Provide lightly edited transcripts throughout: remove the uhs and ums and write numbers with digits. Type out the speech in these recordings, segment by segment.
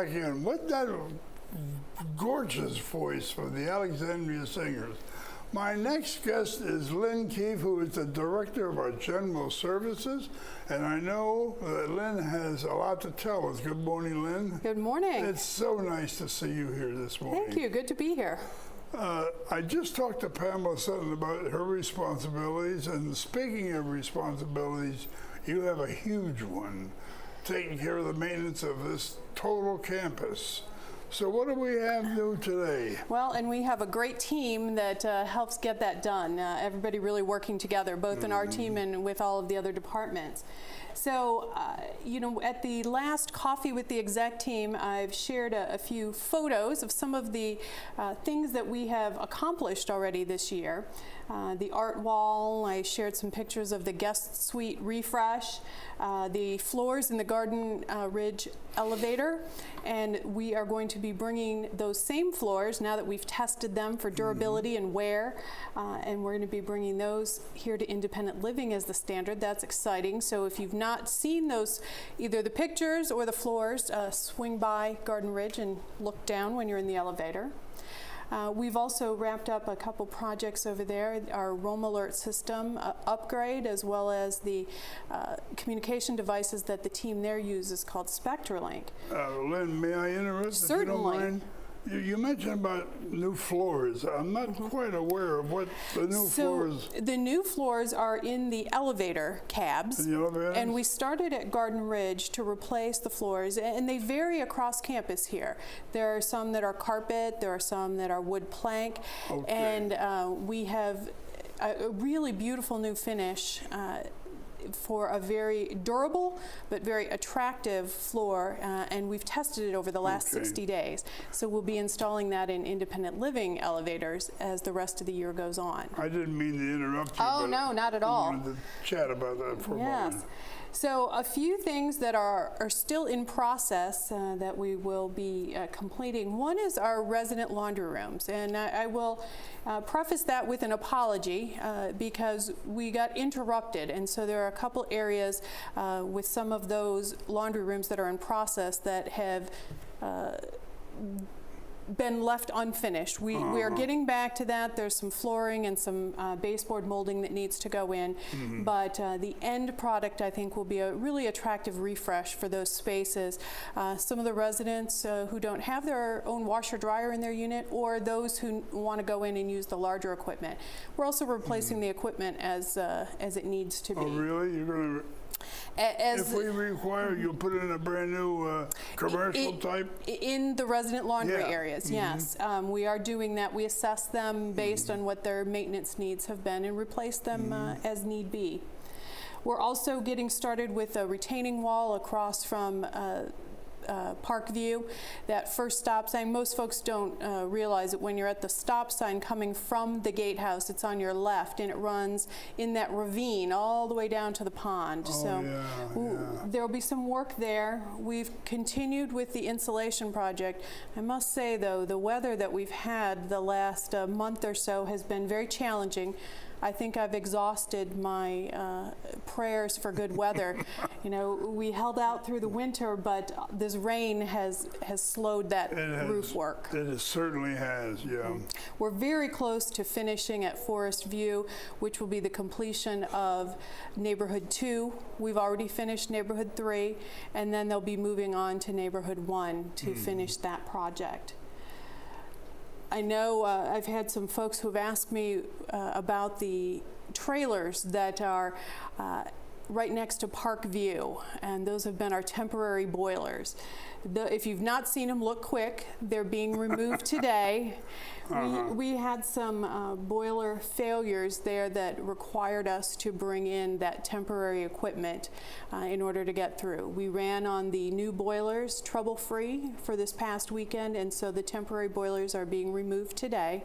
back in. What that gorgeous voice from the Alexandria Seegers. My next guest is Lynn Keefe, who is the director of our general services, and I know that Lynn has a lot to tell us. Good morning, Lynn. Good morning. It's so nice to see you here this morning. Thank you. Good to be here. I just talked to Pamela Sutton about her responsibilities, and speaking of responsibilities, you have a huge one, taking care of the maintenance of this total campus. So what do we have new today? Well, and we have a great team that helps get that done. Everybody really working together, both in our team and with all of the other departments. So, you know, at the last Coffee with the Exec team, I've shared a few photos of some of the things that we have accomplished already this year. The art wall, I shared some pictures of the guest suite refresh, the floors in the Garden Ridge elevator, and we are going to be bringing those same floors now that we've tested them for durability and wear, and we're going to be bringing those here to independent living as the standard. That's exciting. So if you've not seen those, either the pictures or the floors, swing by Garden Ridge and look down when you're in the elevator. We've also wrapped up a couple projects over there, our Roam Alert system upgrade, as well as the communication devices that the team there uses called SpectraLink. Lynn, may I interrupt? Certainly. If you don't mind? You mentioned about new floors. I'm not quite aware of what the new floors. The new floors are in the elevator cabs. In the elevators? And we started at Garden Ridge to replace the floors, and they vary across campus here. There are some that are carpet, there are some that are wood plank, and we have a really beautiful new finish for a very durable but very attractive floor, and we've tested it over the last 60 days. So we'll be installing that in independent living elevators as the rest of the year goes on. I didn't mean to interrupt you. Oh, no, not at all. I wanted to chat about that for a moment. So a few things that are still in process that we will be completing. One is our resident laundry rooms, and I will preface that with an apology because we got interrupted, and so there are a couple areas with some of those laundry rooms that are in process that have been left unfinished. We are getting back to that. There's some flooring and some baseboard molding that needs to go in, but the end product, I think, will be a really attractive refresh for those spaces. Some of the residents who don't have their own washer dryer in their unit, or those who want to go in and use the larger equipment. We're also replacing the equipment as it needs to be. Oh, really? You're going to? If we require, you'll put in a brand new commercial type? In the resident laundry areas, yes. We are doing that. We assess them based on what their maintenance needs have been and replace them as need be. We're also getting started with a retaining wall across from Parkview, that first stop sign. Most folks don't realize that when you're at the stop sign coming from the gatehouse, it's on your left, and it runs in that ravine all the way down to the pond. There'll be some work there. We've continued with the insulation project. I must say, though, the weather that we've had the last month or so has been very challenging. I think I've exhausted my prayers for good weather. You know, we held out through the winter, but this rain has slowed that roof work. It certainly has, yeah. We're very close to finishing at Forest View, which will be the completion of Neighborhood 2. We've already finished Neighborhood 3, and then they'll be moving on to Neighborhood 1 to finish that project. I know I've had some folks who have asked me about the trailers that are right next to Parkview, and those have been our temporary boilers. If you've not seen them, look quick. They're being removed today. We had some boiler failures there that required us to bring in that temporary equipment in order to get through. We ran on the new boilers trouble-free for this past weekend, and so the temporary boilers are being removed today.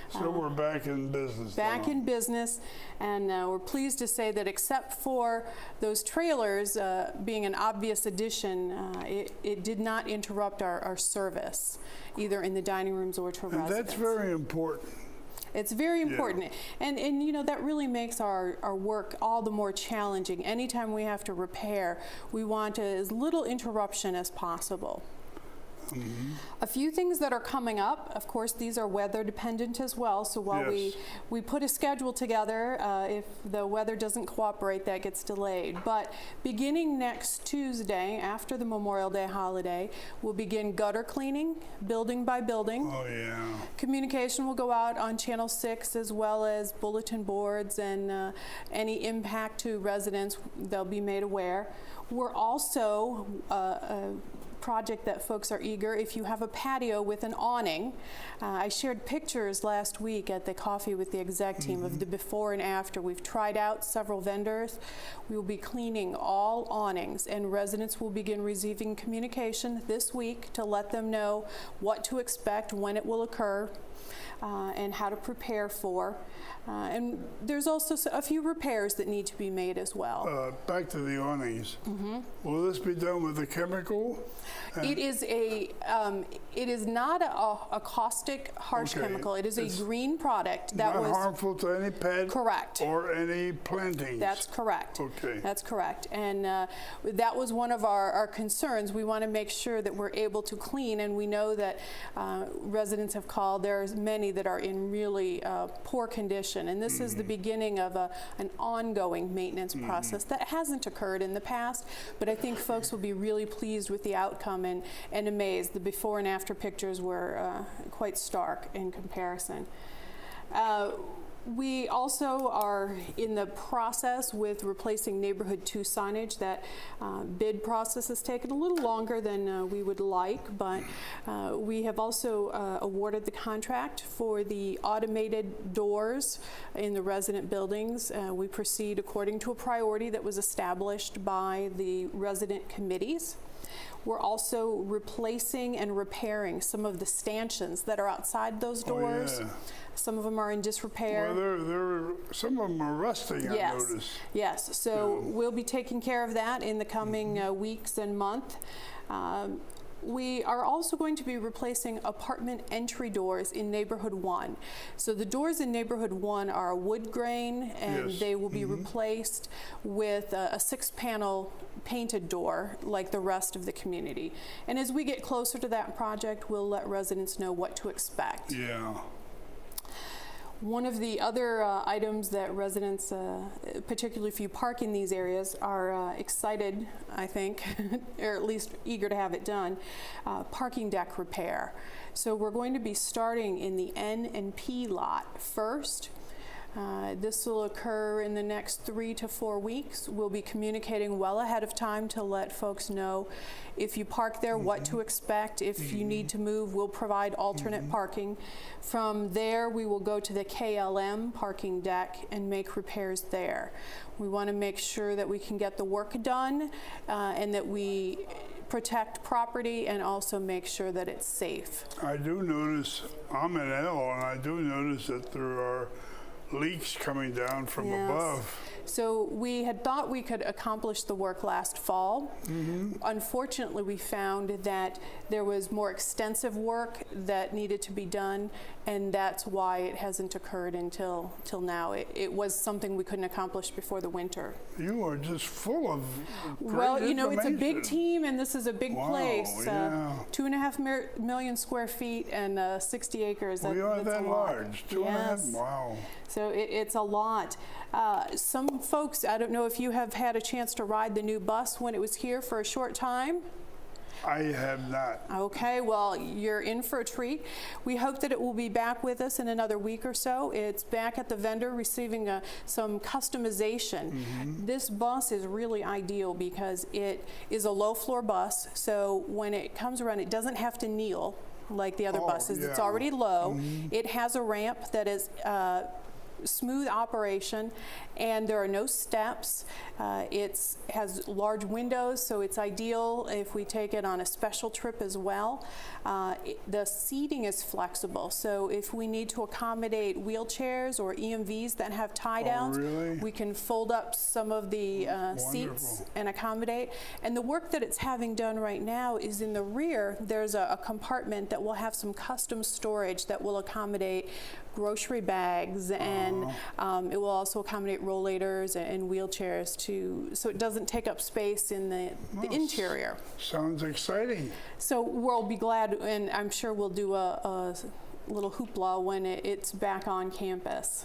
So we're back in business. Back in business, and we're pleased to say that except for those trailers being an obvious addition, it did not interrupt our service, either in the dining rooms or to residents. That's very important. It's very important. And you know, that really makes our work all the more challenging. Anytime we have to repair, we want as little interruption as possible. A few things that are coming up, of course, these are weather dependent as well. So while we put a schedule together, if the weather doesn't cooperate, that gets delayed. But beginning next Tuesday, after the Memorial Day holiday, we'll begin gutter cleaning, building by building. Oh, yeah. Communication will go out on Channel 6 as well as bulletin boards, and any impact to residents, they'll be made aware. We're also a project that folks are eager. If you have a patio with an awning, I shared pictures last week at the Coffee with the Exec team of the before and after. We've tried out several vendors. We will be cleaning all awnings, and residents will begin receiving communication this week to let them know what to expect, when it will occur, and how to prepare for. And there's also a few repairs that need to be made as well. Back to the awnings. Will this be done with a chemical? It is not a caustic harsh chemical. It is a green product that was not harmful to any pet. Correct. Or any plantings. That's correct. Okay. That's correct. And that was one of our concerns. We want to make sure that we're able to clean, and we know that residents have called. There's many that are in really poor condition, and this is the beginning of an ongoing maintenance process that hasn't occurred in the past, but I think folks will be really pleased with the outcome and amazed. The before and after pictures were quite stark in comparison. We also are in the process with replacing Neighborhood 2 signage. That bid process has taken a little longer than we would like, but we have also awarded the contract for the automated doors in the resident buildings. We proceed according to a priority that was established by the resident committees. We're also replacing and repairing some of the stanchions that are outside those doors. Oh, yeah. Some of them are in disrepair. Well, some of them are rusting, I noticed. Yes, so we'll be taking care of that in the coming weeks and month. We are also going to be replacing apartment entry doors in Neighborhood 1. So the doors in Neighborhood 1 are wood grain, and they will be replaced with a 6-panel painted door like the rest of the community. And as we get closer to that project, we'll let residents know what to expect. Yeah. One of the other items that residents, particularly if you park in these areas, are excited, I think, or at least eager to have it done, parking deck repair. So we're going to be starting in the N and P lot first. This will occur in the next 3 to 4 weeks. We'll be communicating well ahead of time to let folks know if you park there, what to expect. If you need to move, we'll provide alternate parking. From there, we will go to the KLM parking deck and make repairs there. We want to make sure that we can get the work done and that we protect property and also make sure that it's safe. I do notice, I'm an L, and I do notice that there are leaks coming down from above. So we had thought we could accomplish the work last fall. Unfortunately, we found that there was more extensive work that needed to be done, and that's why it hasn't occurred until now. It was something we couldn't accomplish before the winter. You are just full of great Well, you know, it's a big information. team, and this is a big place. Yeah. 2.5 million square feet and 60 acres. We are that's that a lot. large. 2.5. Yes. Wow. So it's a lot. Some folks, I don't know if you have had a chance to ride the new bus when it was here for a short time. I have not. Okay, well, you're in for a treat. We hope that it will be back with us in another week or so. It's back at the vendor receiving some customization. This bus is really ideal because it is a low-floor bus, so when it comes around, it doesn't have to kneel like the other buses. It's already low. It has a ramp that is smooth operation, and there are no steps. It has large windows, so it's ideal if we take it on a special trip as well. The seating is flexible, so if we need to accommodate wheelchairs or EMVs that have tie downs, we can fold up some of the seats and accommodate. And the work that it's having done right now is in the rear. There's a compartment that will have some custom storage that will accommodate grocery bags and then it will also accommodate rollators and wheelchairs so it doesn't take up space in the interior. Sounds exciting. So we'll be glad, and I'm sure we'll do a little hoopla when it's back on campus.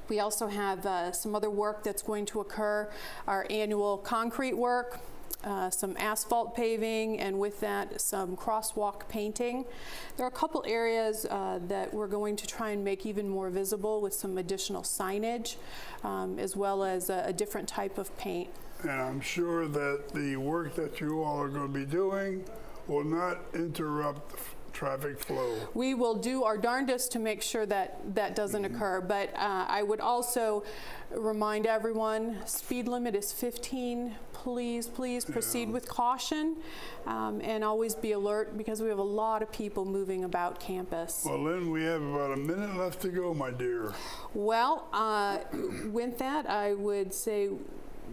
We also have some other work that's going to occur, our annual concrete work, some asphalt paving, and with that, some crosswalk painting. There are a couple areas that we're going to try and make even more visible with some additional signage, as well as a different type of paint. And I'm sure that the work that you all are going to be doing will not interrupt traffic flow. We will do our darndest to make sure that that doesn't occur, but I would also remind everyone, speed limit is 15. Please proceed with caution, and always be alert, because we have a lot of people moving about campus. Well, Lynn, we have about a minute left to go, my dear. Well, with that, I would say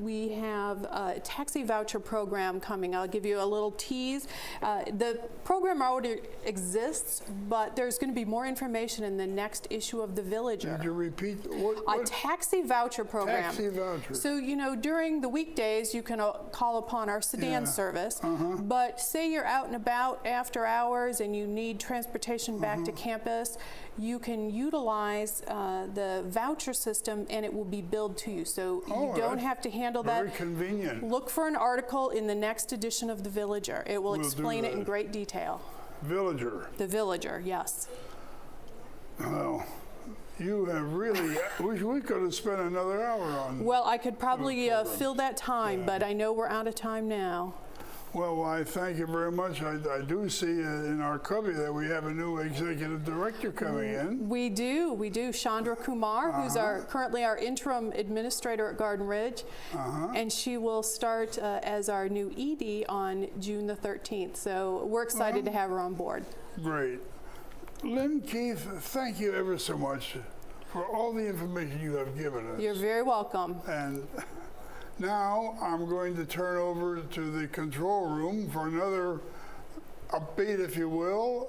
we have a taxi voucher program coming. I'll give you a little tease. The program already exists, but there's going to be more information in the next issue of The Villager. Could you repeat what? A taxi voucher program. Taxi voucher. So, you know, during the weekdays, you can call upon our sedan service, but say you're out and about after hours and you need transportation back to campus, you can utilize the voucher system and it will be billed to you. So you don't have to handle that. Very convenient. Look for an article in the next edition of The Villager. It will explain it in great detail. Villager. The Villager, yes. Well, you have really, we could have spent another hour on. Well, I could probably fill that time, but I know we're out of time now. Well, I thank you very much. I do see in our cubby that we have a new executive director coming in. We do. Chandra Kumar, who's currently our interim administrator at Garden Ridge, and she will start as our new ED on June the 13th. So we're excited to have her on board. Great. Lynn Keith, thank you ever so much for all the information you have given us. You're very welcome. And now I'm going to turn over to the control room for another update, if you will.